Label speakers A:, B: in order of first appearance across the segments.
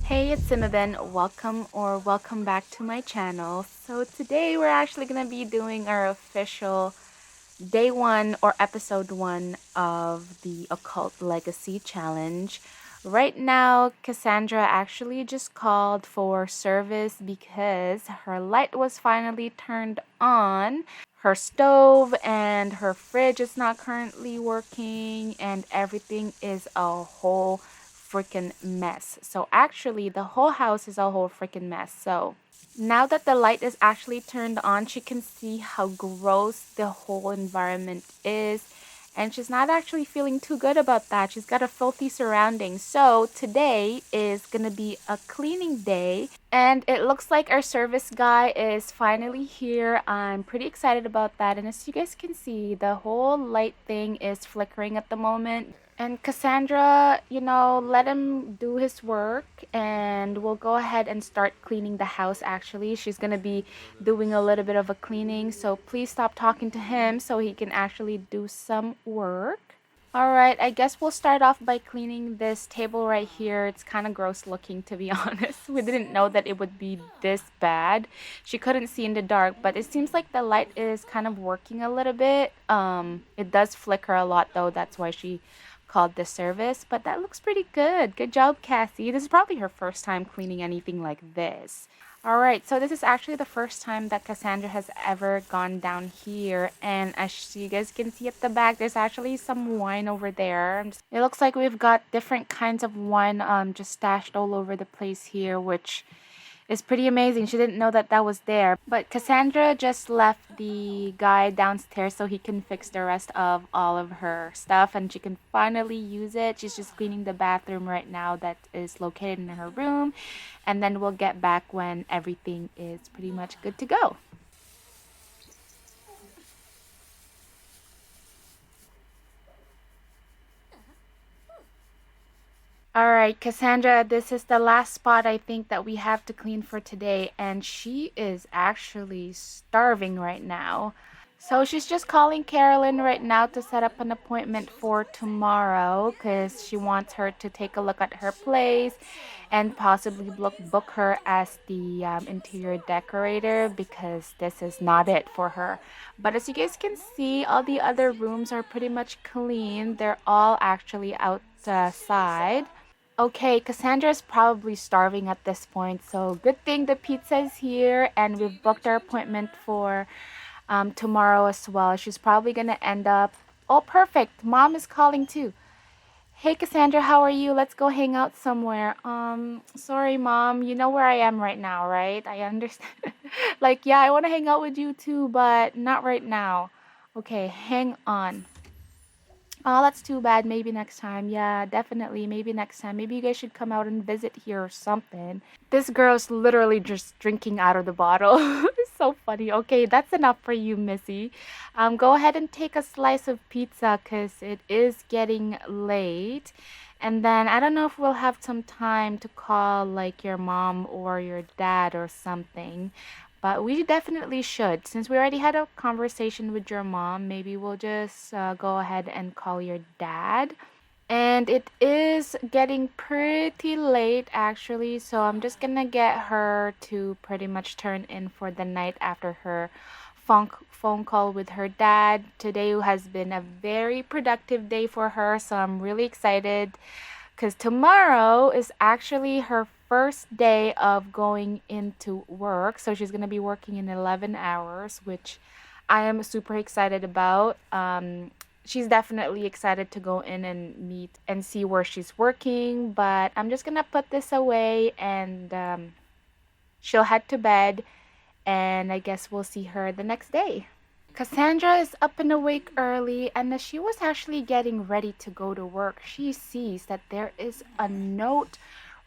A: Hey, it's Simabin. Welcome back to my channel. So today we're actually going to be doing our official day one or episode one of the Occult Legacy Challenge. Right now, Cassandra actually just called for service because her light was finally turned on. Her stove and her fridge is not currently working, and everything is a whole freaking mess. So actually, the whole house is a whole freaking mess. So now that the light is actually turned on, she can see how gross the whole environment is. And she's not actually feeling too good about that. She's got a filthy surrounding. So today is going to be a cleaning day. And it looks like our service guy is finally here. I'm pretty excited about that. And as you guys can see, the whole light thing is flickering at the moment. And Cassandra, let him do his work and we'll go ahead and start cleaning the house actually. She's going to be doing a little bit of a cleaning, so please stop talking to him so he can actually do some work. Alright, I guess we'll start off by cleaning this table right here. It's kind of gross looking, to be honest. We didn't know that it would be this bad. She couldn't see in the dark, but it seems like the light is kind of working a little bit. It does flicker a lot though, that's why she called this service, but that looks pretty good. Good job, Cassie. This is probably her first time cleaning anything like this. Alright, so this is actually the first time that Cassandra has ever gone down here, and as you guys can see at the back, there's actually some wine over there. It looks like we've got different kinds of wine just stashed all over the place here, which is pretty amazing. She didn't know that that was there. But Cassandra just left the guy downstairs so he can fix the rest of all of her stuff and she can finally use it. She's just cleaning the bathroom right now that is located in her room. And then we'll get back when everything is pretty much good to go. Alright, Cassandra, this is the last spot I think that we have to clean for today, and she is actually starving right now. So she's just calling Carolyn right now to set up an appointment for tomorrow because she wants her to take a look at her place and possibly book her as the interior decorator because this is not it for her. But as you guys can see, all the other rooms are pretty much clean. They're all actually outside. Okay, Cassandra's probably starving at this point, so good thing the pizza is here and we've booked our appointment for tomorrow as well. She's probably gonna end up... Oh, perfect! Mom is calling too. Hey, Cassandra, how are you? Let's go hang out somewhere. Sorry, Mom. You know where I am right now, right? I understand. Like, yeah, I want to hang out with you too, but not right now. Okay, hang on. Oh, that's too bad. Maybe next time. Yeah, definitely. Maybe next time. Maybe you guys should come out and visit here or something. This girl's literally just drinking out of the bottle. It's so funny. Okay, that's enough for you, Missy. Go ahead and take a slice of pizza because it is getting late. And then I don't know if we'll have some time to call like your mom or your dad or something. But we definitely should. Since we already had a conversation with your mom, maybe we'll just go ahead and call your dad. And it is getting pretty late actually, so I'm just gonna get her to pretty much turn in for the night after her phone call with her dad. Today has been a very productive day for her, so I'm really excited because tomorrow is actually her first day of going into work. So she's going to be working in 11 hours, which I am super excited about. She's definitely excited to go in and meet and see where she's working, but I'm just going to put this away and she'll head to bed, and I guess we'll see her the next day. Cassandra is up and awake early, and as she was actually getting ready to go to work, she sees that there is a note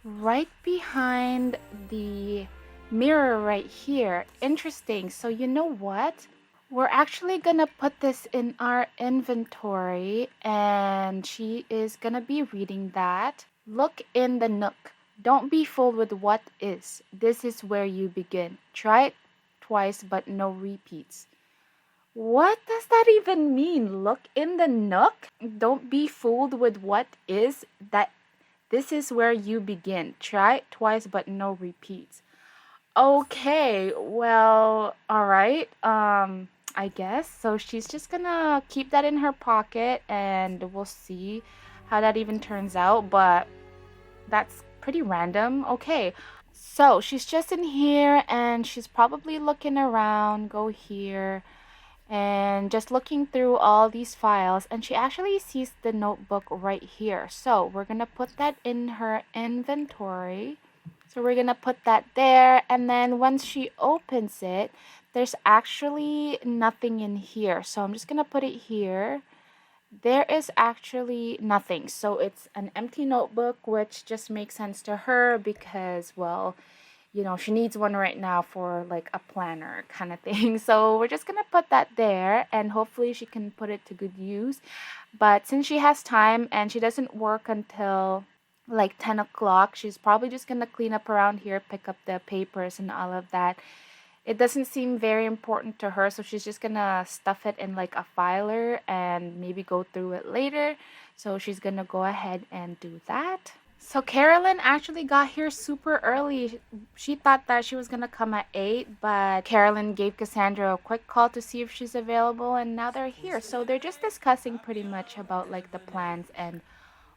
A: right behind the mirror right here. Interesting. So you know what? We're actually gonna put this in our inventory, and she is gonna be reading that. Look in the nook. Don't be fooled with what is. This is where you begin. Try it twice, but no repeats. What does that even mean? Look in the nook? Don't be fooled with what is. This is where you begin. Try it twice, but no repeats. Okay, well, all right. I guess. So she's just gonna keep that in her pocket and we'll see how that even turns out, but that's pretty random. Okay. So she's just in here and she's probably looking around, go here, and just looking through all these files, and she actually sees the notebook right here. So we're gonna put that in her inventory. So we're gonna put that there, and then once she opens it, there's actually nothing in here. So I'm just gonna put it here. There is actually nothing. So it's an empty notebook, which just makes sense to her because, well, she needs one right now for like a planner kind of thing. So we're just gonna put that there and hopefully she can put it to good use. But since she has time and she doesn't work until like 10 o'clock, she's probably just gonna clean up around here, pick up the papers and all of that. It doesn't seem very important to her, so she's just gonna stuff it in like a filer and maybe go through it later. So she's gonna go ahead and do that. So Carolyn actually got here super early. She thought that she was gonna come at 8, but Carolyn gave Cassandra a quick call to see if she's available, and now they're here. So they're just discussing pretty much about like the plans and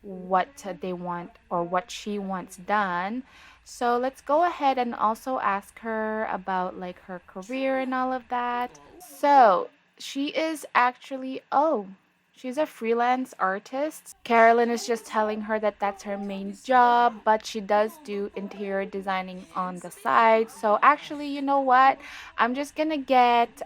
A: what they want or what she wants done. So let's go ahead and also ask her about like her career and all of that. So she is actually, oh, she's a freelance artist. Carolyn is just telling her that that's her main job, but she does do interior designing on the side. So actually, you know what? I'm just gonna get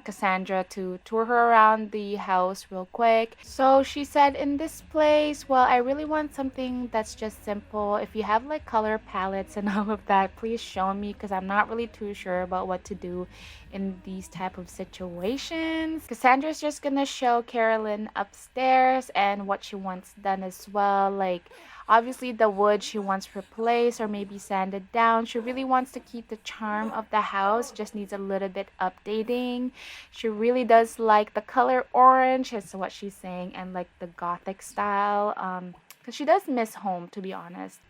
A: Cassandra to tour her around the house real quick. So she said, in this place, well, I really want something that's just simple. If you have like color palettes and all of that, please show me because I'm not really too sure about what to do in these type of situations. Cassandra's just gonna show Carolyn upstairs and what she wants done as well. Like obviously the wood she wants replaced or maybe sanded down. She really wants to keep the charm of the house, just needs a little bit updating. She really does like the color orange, is what she's saying, and like the gothic style. Because she does miss home, to be honest.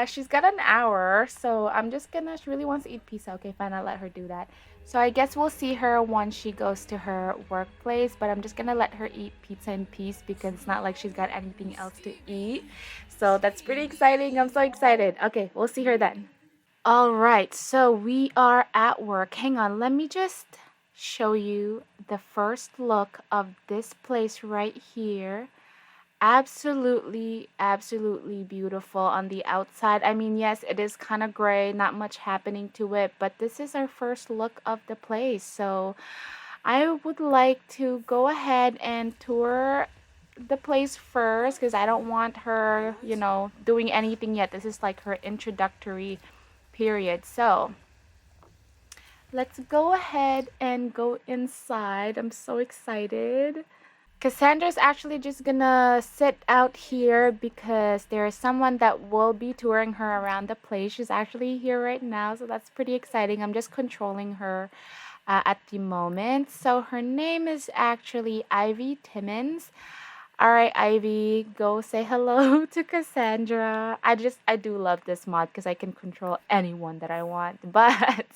A: She's got an hour, so I'm just gonna, she really wants to eat pizza. Okay, fine, I'll let her do that. So I guess we'll see her once she goes to her workplace, but I'm just gonna let her eat pizza in peace because it's not like she's got anything else to eat. So that's pretty exciting. I'm so excited. Okay, we'll see her then. All right, so we are at work. Hang on, let me just show you the first look of this place right here. Absolutely, absolutely beautiful on the outside. I mean, yes, it is kind of gray, not much happening to it, but this is our first look of the place. So I would like to go ahead and tour the place first because I don't want her, doing anything yet. This is like her introductory period. So let's go ahead and go inside. I'm so excited. Cassandra's actually just gonna sit out here because there is someone that will be touring her around the place. She's actually here right now, so that's pretty exciting. I'm just controlling her at the moment. So her name is actually Ivy Timmons. All right, Ivy, go say hello to Cassandra. I do love this mod because I can control anyone that I want. But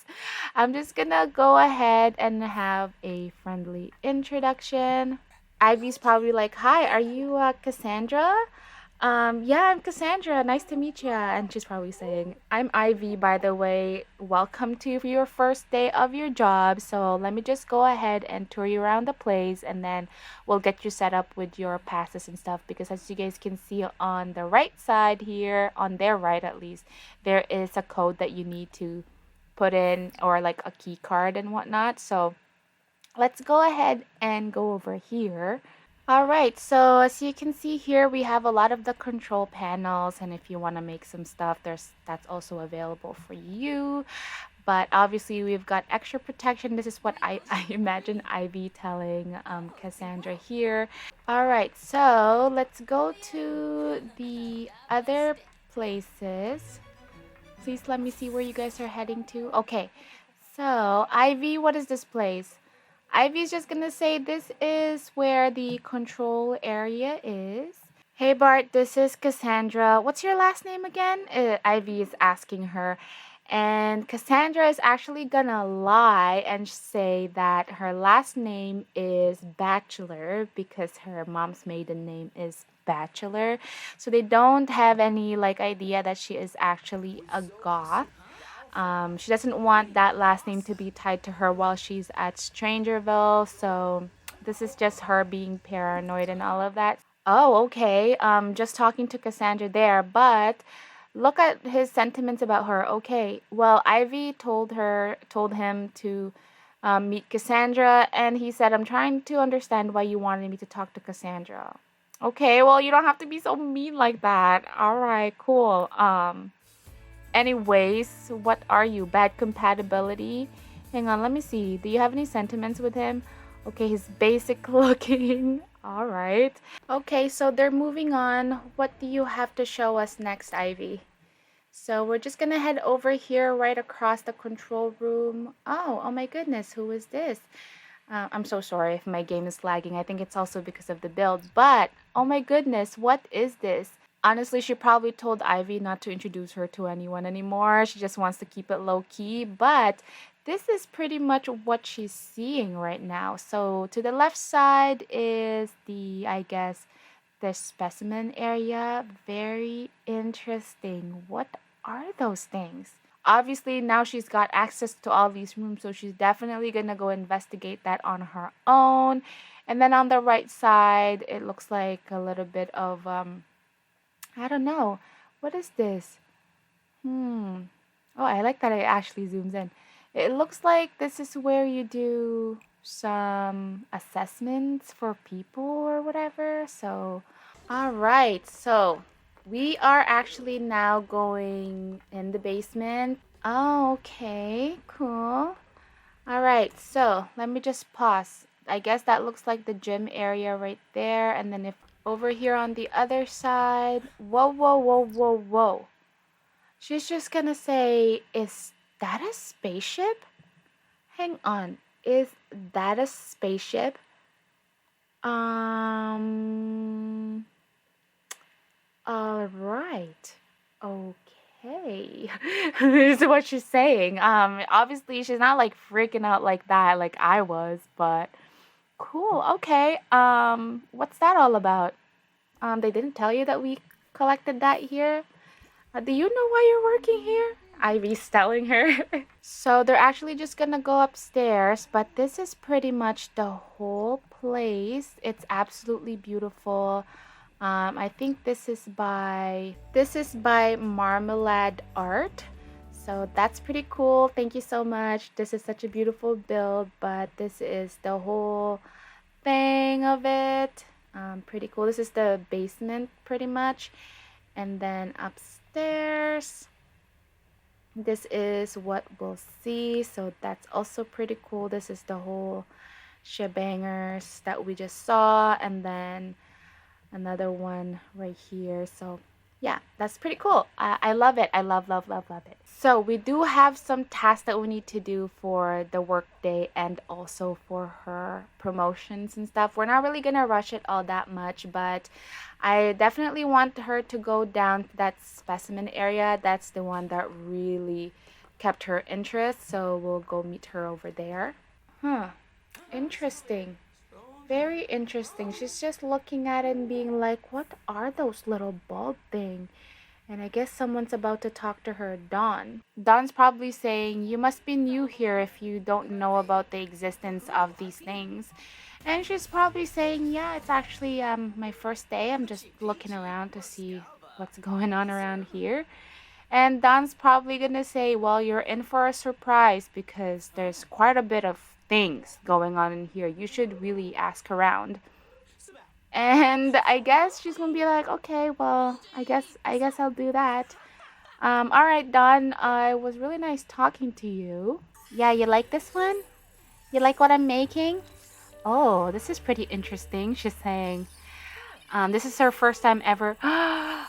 A: I'm just gonna go ahead and have a friendly introduction. Ivy's probably like, "Hi, are you Cassandra?" Yeah, I'm Cassandra. Nice to meet you. And she's probably saying, "I'm Ivy, by the way. Welcome to your first day of your job. So let me just go ahead and tour you around the place, and then we'll get you set up with your passes and stuff. Because as you guys can see on the right side here, on their right at least, there is a code that you need to put in, or like a key card and whatnot. So let's go ahead and go over here. All right, so as you can see here, we have a lot of the control panels, and if you want to make some stuff, that's also available for you. But obviously, we've got extra protection. This is what I imagine Ivy telling Cassandra here. All right, so let's go to the other places. Please let me see where you guys are heading to. Okay, so Ivy, what is this place? Ivy's just gonna say this is where the control area is. Hey Bart, this is Cassandra. What's your last name again? Ivy is asking her. And Cassandra is actually gonna lie and say that her last name is Bachelor because her mom's maiden name is Bachelor. So they don't have any like idea that she is actually a goth. She doesn't want that last name to be tied to her while she's at Strangerville. So this is just her being paranoid and all of that. Oh, okay. Just talking to Cassandra there, but look at his sentiments about her. Okay. Well, Ivy told him to meet Cassandra, and he said, "I'm trying to understand why you wanted me to talk to Cassandra." Okay. Well, you don't have to be so mean like that. All right. Cool. Anyways, what are you? Bad compatibility? Hang on, let me see. Do you have any sentiments with him? Okay, he's basic looking. All right. Okay, so they're moving on. What do you have to show us next, Ivy? So we're just gonna head over here right across the control room. Oh my goodness, who is this? I'm so sorry if my game is lagging. I think it's also because of the build. But, oh my goodness, what is this? Honestly, she probably told Ivy not to introduce her to anyone anymore. She just wants to keep it low key. But this is pretty much what she's seeing right now. So to the left side is I guess, the specimen area. Very interesting. What are those things? Obviously, now she's got access to all these rooms, so she's definitely gonna go investigate that on her own. And then on the right side, it looks like a little bit of I don't know. What is this? Hmm. Oh, I like that it actually zooms in. It looks like this is where you do some assessments for people or whatever. So, all right. So, we are actually now going in the basement. Oh, okay. Cool. All right. So, let me just pause. I guess that looks like the gym area right there. And then if over here on the other side, whoa, whoa, whoa, whoa, whoa. She's just gonna say, is that a spaceship? Hang on. Is that a spaceship? Um, all right. Okay. This is what she's saying. Obviously she's not like freaking out like that like I was, but cool. Okay. What's that all about? They didn't tell you that we collected that here? Do you know why you're working here? Ivy's telling her. So they're actually just gonna go upstairs, but this is pretty much the whole place. It's absolutely beautiful. I think this is by Marmalade Art. So that's pretty cool. Thank you so much. This is such a beautiful build, but this is the whole thing of it. Pretty cool. This is the basement pretty much. And then upstairs, this is what we'll see. So that's also pretty cool. This is the whole shebangers that we just saw. And then another one right here. So yeah, that's pretty cool. I love it. I love, love, love, love it. So we do have some tasks that we need to do for the work day and also for her promotions and stuff. We're not really gonna rush it all that much, but I definitely want her to go down to that specimen area. That's the one that really kept her interest. So we'll go meet her over there. Huh. Interesting. Very interesting. She's just looking at it and being like, what are those little bulb thing? And I guess someone's about to talk to her, Dawn. Dawn's probably saying, you must be new here if you don't know about the existence of these things. And she's probably saying, yeah, it's actually my first day. I'm just looking around to see what's going on around here. And Don's probably gonna say, well, you're in for a surprise because there's quite a bit of things going on in here. You should really ask around. And I guess she's gonna be like, okay, well, I guess I'll do that. All right, Don. It was really nice talking to you. Yeah, you like this one? You like what I'm making? Oh, this is pretty interesting. She's saying, this is her first time ever.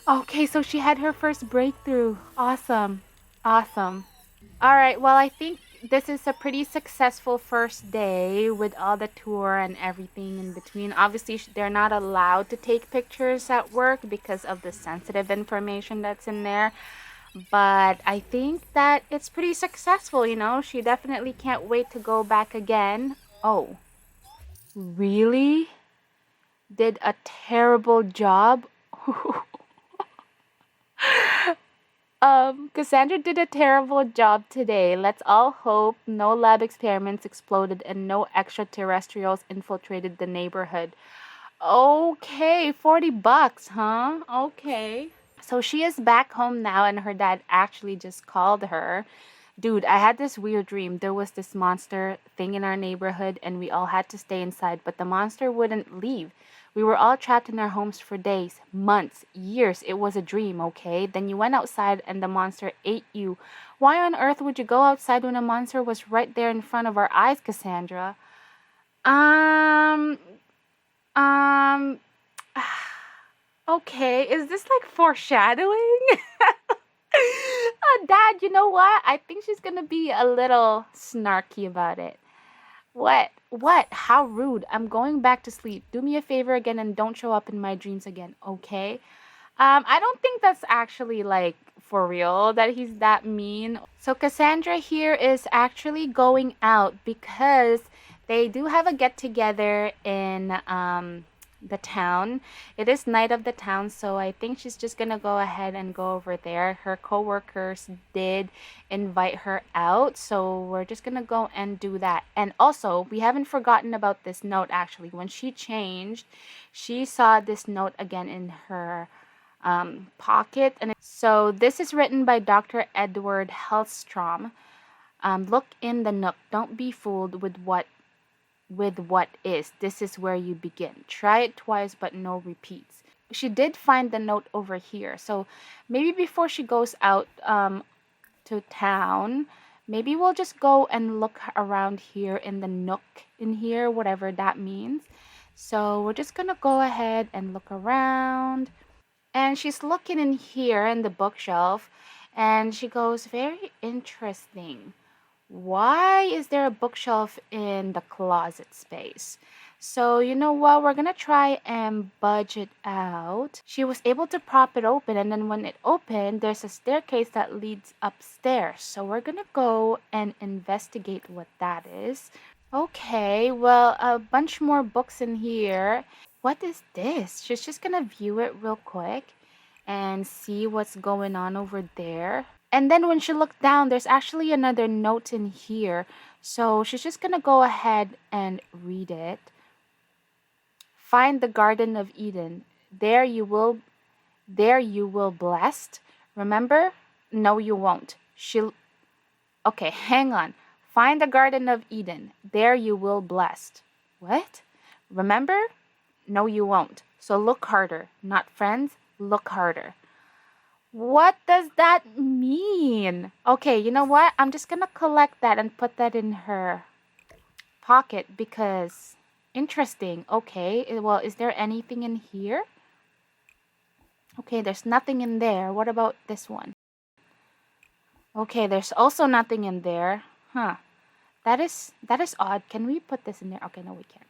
A: Okay, so she had her first breakthrough. Awesome. Awesome. All right, well, I think this is a pretty successful first day with all the tour and everything in between. Obviously, they're not allowed to take pictures at work because of the sensitive information that's in there. But I think that it's pretty successful, you know. She definitely can't wait to go back again. Oh, really? Did a terrible job? Cassandra did a terrible job today. Let's all hope no lab experiments exploded and no extraterrestrials infiltrated the neighborhood. Okay, 40 bucks, huh? Okay. So she is back home now, and her dad actually just called her. Dude, I had this weird dream. There was this monster thing in our neighborhood, and we all had to stay inside, but the monster wouldn't leave. We were all trapped in our homes for days, months, years. It was a dream, okay? Then you went outside, and the monster ate you. Why on earth would you go outside when a monster was right there in front of our eyes, Cassandra? Um, um, okay, is this like foreshadowing? Dad, you know what? I think she's gonna be a little snarky about it. What? What? How rude. I'm going back to sleep. Do me a favor again and don't show up in my dreams again, okay? I don't think that's actually like for real that he's that mean. So Cassandra here is actually going out because they do have a get together in the town. It is night of the town, so I think she's just gonna go ahead and go over there. Her coworkers did invite her out, so we're just gonna go and do that. And also, we haven't forgotten about this note actually. When she changed, she saw this note again in her pocket. And so this is written by Dr. Edward Hellstrom. Look in the nook. Don't be fooled with what is. This is where you begin. Try it twice, but no repeats. She did find the note over here. So maybe before she goes out to town, maybe we'll just go and look around here in the nook in here, whatever that means. So we're just gonna go ahead and look around. And she's looking in here in the bookshelf, and she goes, very interesting. Why is there a bookshelf in the closet space? So you know what? We're gonna try and budge it out. She was able to prop it open, and then when it opened, there's a staircase that leads upstairs. So we're gonna go and investigate what that is. Okay, well, a bunch more books in here. What is this? She's just gonna view it real quick and see what's going on over there. And then when she looked down, there's actually another note in here. So she's just gonna go ahead and read it. Find the Garden of Eden. There you will blessed. Remember? No, you won't. Okay, hang on. Find the Garden of Eden. There you will blessed. What? Remember? No, you won't. So look harder. Not friends, look harder. What does that mean? Okay, you know what? I'm just gonna collect that and put that in her pocket because interesting. Okay, well, is there anything in here? Okay, there's nothing in there. What about this one? Okay, there's also nothing in there. Huh. That is odd. Can we put this in there? Okay, no, we can't.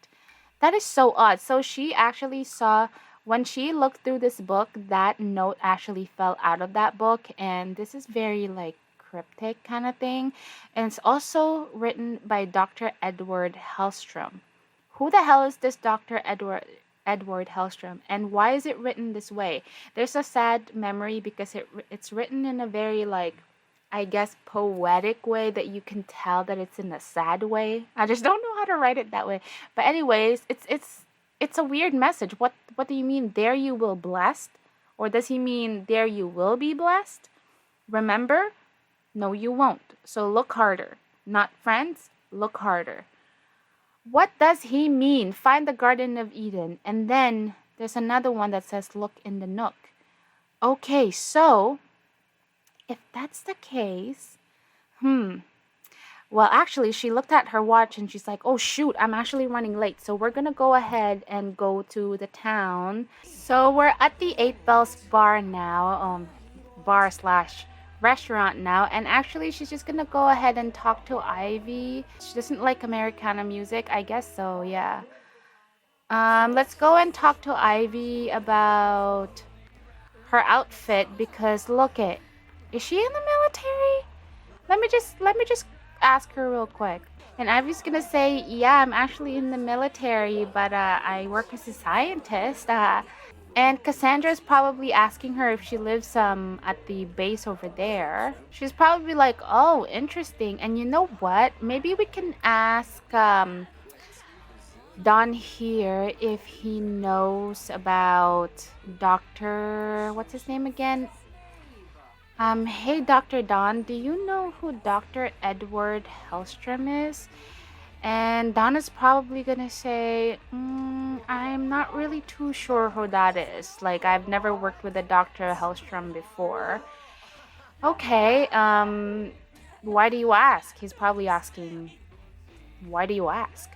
A: That is so odd. So she actually saw, when she looked through this book, that note actually fell out of that book. And this is very like cryptic kind of thing. And it's also written by Dr. Edward Hellstrom. Who the hell is this Dr. Edward Hellstrom? And why is it written this way? There's a sad memory because it's written in a very like, I guess, poetic way that you can tell that it's in a sad way. I just don't know how to write it that way. But anyways, it's a weird message. What do you mean there you will blessed? Or does he mean there you will be blessed? Remember? No, you won't. So look harder. Not friends, look harder. What does he mean? Find the Garden of Eden. And then there's another one that says look in the nook. Okay, so if that's the case, well, actually, she looked at her watch and she's like, oh, shoot, I'm actually running late. So we're going to go ahead and go to the town. So we're at the 8 Bells bar now, bar slash restaurant now, and actually she's just gonna go ahead and talk to Ivy. She doesn't like Americana music, I guess so, yeah. Let's go and talk to Ivy about her outfit because look it. Is she in the military? Let me just ask her real quick. And Ivy's gonna say, yeah, I'm actually in the military, but I work as a scientist. And Cassandra's probably asking her if she lives at the base over there. She's probably like, oh, interesting. And you know what? Maybe we can ask Don here if he knows about Dr. What's his name again? Hey Dr. Don, do you know who Dr. Edward Hellstrom is? And Donna's probably gonna say, I'm not really too sure who that is. Like, I've never worked with a Dr. Hellstrom before. Okay, why do you ask? He's probably asking, why do you ask?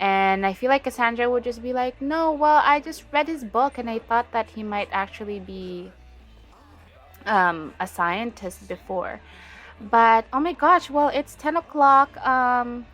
A: And I feel like Cassandra would just be like, no, well, I just read his book and I thought that he might actually be a scientist before. But oh my gosh, well, it's 10 o'clock.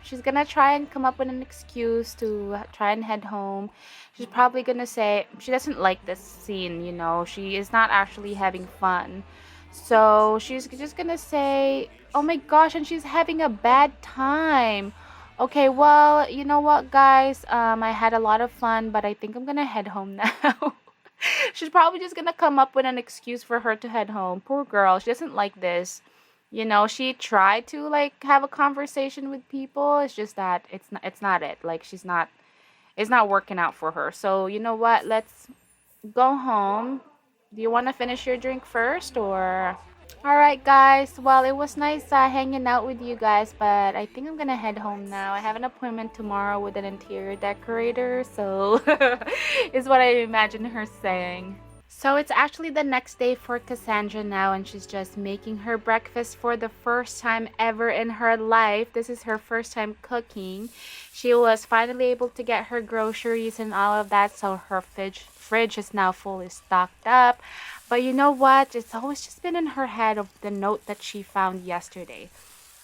A: She's gonna try and come up with an excuse to try and head home. She's probably gonna say she doesn't like this scene, you know, she is not actually having fun. So she's just gonna say, oh my gosh, and she's having a bad time. Okay, well, you know what, guys? I had a lot of fun, but I think I'm gonna head home now. She's probably just gonna come up with an excuse for her to head home. Poor girl, she doesn't like this. You know, she tried to like have a conversation with people. It's just that it's not it. Like it's not working out for her. So, you know what? Let's go home. Do you want to finish your drink first or all right, guys. Well, it was nice hanging out with you guys, but I think I'm gonna head home now. I have an appointment tomorrow with an interior decorator, so is what I imagine her saying. So it's actually the next day for Cassandra now, and she's just making her breakfast for the first time ever in her life. This is her first time cooking. She was finally able to get her groceries and all of that, so her fridge is now fully stocked up. But you know what? It's always just been in her head of the note that she found yesterday,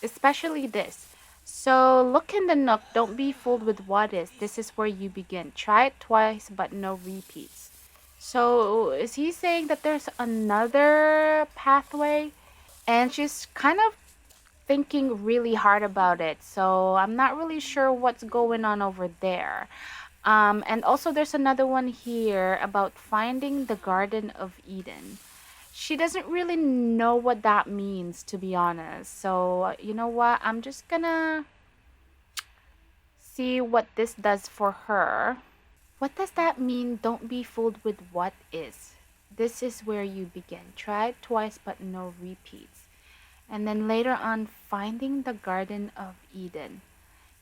A: especially this. So look in the nook. Don't be fooled with what is. This is where you begin. Try it twice, but no repeats. So is he saying that there's another pathway? And she's kind of thinking really hard about it. So I'm not really sure what's going on over there. And also there's another one here about finding the Garden of Eden. She doesn't really know what that means, to be honest. So, you know what? I'm just gonna see what this does for her. What does that mean? Don't be fooled with what is. This is where you begin. Try it twice, but no repeats. And then later on, finding the Garden of Eden.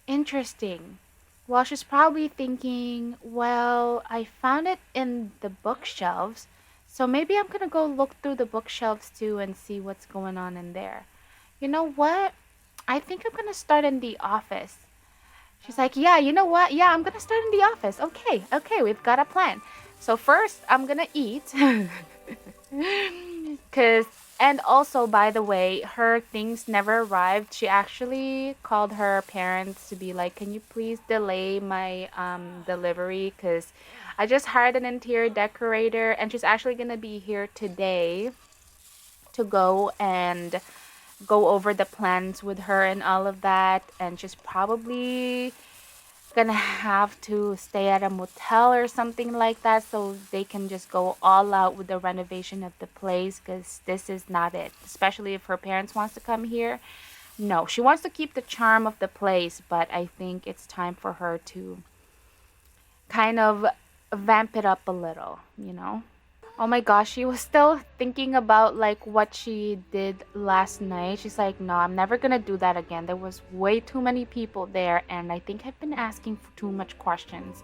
A: Interesting. Well, she's probably thinking, well, I found it in the bookshelves, so maybe I'm gonna go look through the bookshelves too and see what's going on in there. You know what? I think I'm gonna start in the office. She's like, yeah, you know what? Yeah, I'm gonna start in the office. Okay, we've got a plan. So first, I'm gonna eat. Cause, and also, by the way, her things never arrived. She actually called her parents to be like, can you please delay my delivery? Cause I just hired an interior decorator, and she's actually gonna be here today to go and go over the plans with her and all of that. And she's probably gonna have to stay at a motel or something like that so they can just go all out with the renovation of the place because this is not it, especially if her parents wants to come here. No, she wants to keep the charm of the place, but I think it's time for her to kind of vamp it up a little, you know. Oh my gosh, she was still thinking about like what she did last night. She's like, no, I'm never gonna do that again. There was way too many people there, and I think I've been asking for too much questions.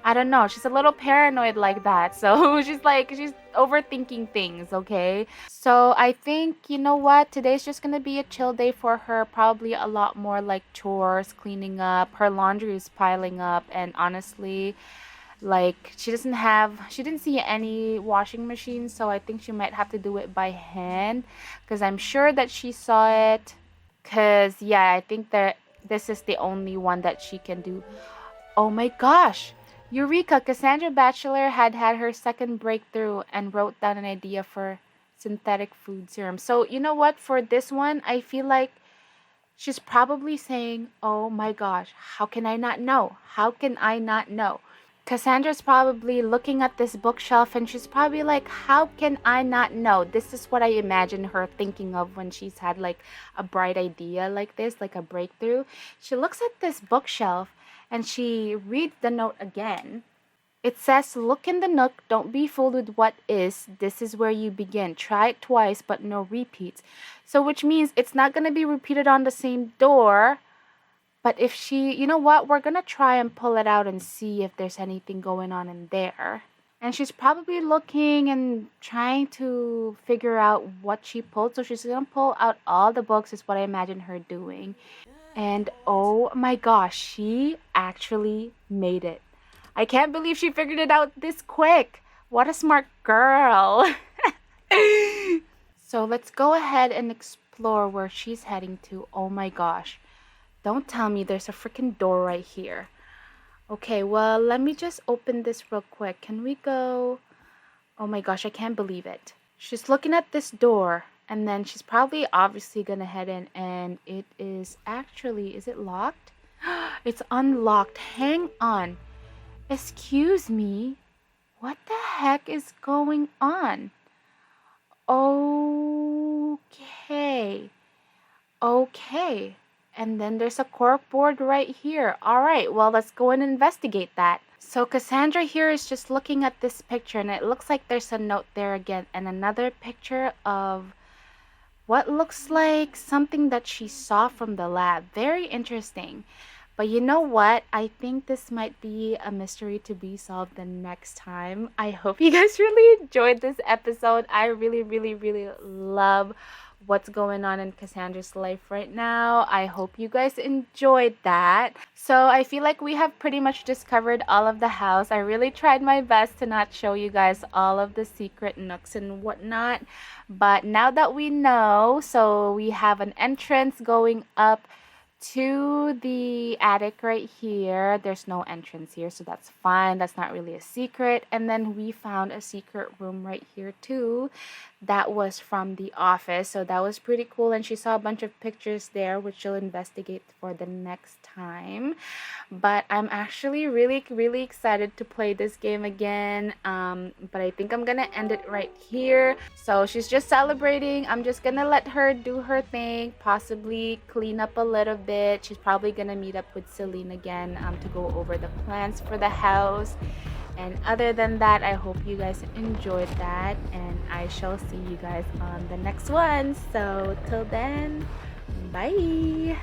A: I don't know. She's a little paranoid like that. So she's overthinking things, okay? So I think, you know what? Today's just gonna be a chill day for her. Probably a lot more like chores, cleaning up. Her laundry is piling up, and honestly, Like she didn't see any washing machine, so I think she might have to do it by hand, because I'm sure that she saw it. Because yeah, I think that this is the only one that she can do. Oh my gosh! Eureka! Cassandra Batchelor had her second breakthrough and wrote down an idea for synthetic food serum. So you know what? For this one, I feel like she's probably saying, "Oh my gosh, how can I not know? How can I not know?" Cassandra's probably looking at this bookshelf and she's probably like, how can I not know? This is what I imagine her thinking of when she's had like a bright idea like this, like a breakthrough. She looks at this bookshelf and she reads the note again. It says, look in the nook, don't be fooled with what is. This is where you begin. Try it twice, but no repeats. So, which means it's not going to be repeated on the same door. But if you know what, we're going to try and pull it out and see if there's anything going on in there. And she's probably looking and trying to figure out what she pulled. So she's going to pull out all the books, is what I imagine her doing. And oh my gosh, she actually made it. I can't believe she figured it out this quick. What a smart girl. So let's go ahead and explore where she's heading to. Oh my gosh. Don't tell me there's a freaking door right here. Okay, well, let me just open this real quick. Can we go? Oh my gosh, I can't believe it. She's looking at this door, and then she's probably obviously gonna head in, and it is actually, is it locked? It's unlocked. Hang on. Excuse me. What the heck is going on? Okay. Okay. And then there's a cork board right here. All right, well, let's go and investigate that. So Cassandra here is just looking at this picture, and it looks like there's a note there again, and another picture of what looks like something that she saw from the lab. Very interesting. But you know what? I think this might be a mystery to be solved the next time. I hope you guys really enjoyed this episode. I really, really, really love what's going on in Cassandra's life right now. I hope you guys enjoyed that. So I feel like we have pretty much discovered all of the house. I really tried my best to not show you guys all of the secret nooks and whatnot. But now that we know, so we have an entrance going up to the attic right here. There's no entrance here, so that's fine. That's not really a secret. And then we found a secret room right here too. That was from the office, so that was pretty cool. And she saw a bunch of pictures there, which she'll investigate for the next time. But I'm actually really, really excited to play this game again. But I think I'm gonna end it right here. So she's just celebrating. I'm just gonna let her do her thing, possibly clean up a little bit. She's probably gonna meet up with Celine again to go over the plans for the house. And other than that, I hope you guys enjoyed that, and I shall see you guys on the next one. So till then, bye.